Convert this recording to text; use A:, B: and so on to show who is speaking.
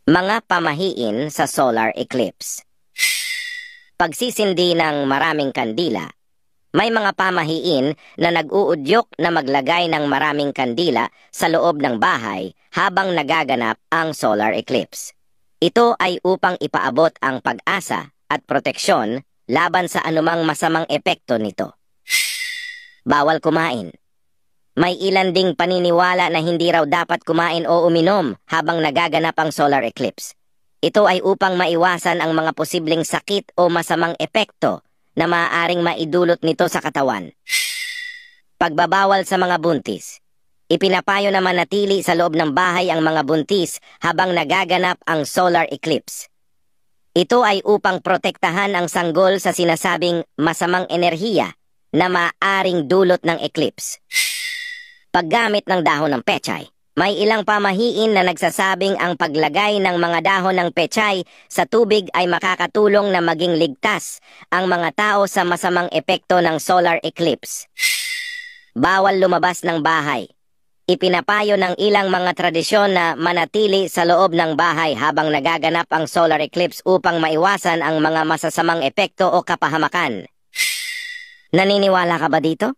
A: Mga pamahiin sa solar eclipse. Pagsisindi ng maraming kandila. May mga pamahiin na nag-uudyok na maglagay ng maraming kandila sa loob ng bahay habang nagaganap ang solar eclipse. Ito ay upang ipaabot ang pag-asa at proteksyon laban sa anumang masamang epekto nito. Bawal kumain. May ilan ding paniniwala na hindi raw dapat kumain o uminom habang nagaganap ang solar eclipse. Ito ay upang maiwasan ang mga posibleng sakit o masamang epekto na maaaring maidulot nito sa katawan. Pagbabawal sa mga buntis. Ipinapayo na manatili sa loob ng bahay ang mga buntis habang nagaganap ang solar eclipse. Ito ay upang protektahan ang sanggol sa sinasabing masamang enerhiya na maaaring dulot ng eclipse. Paggamit ng dahon ng pechay. May ilang pamahiin na nagsasabing ang paglagay ng mga dahon ng pechay sa tubig ay makakatulong na maging ligtas ang mga tao sa masamang epekto ng solar eclipse. Bawal lumabas ng bahay. Ipinapayo ng ilang mga tradisyon na manatili sa loob ng bahay habang nagaganap ang solar eclipse upang maiwasan ang mga masasamang epekto o kapahamakan. Naniniwala ka ba dito?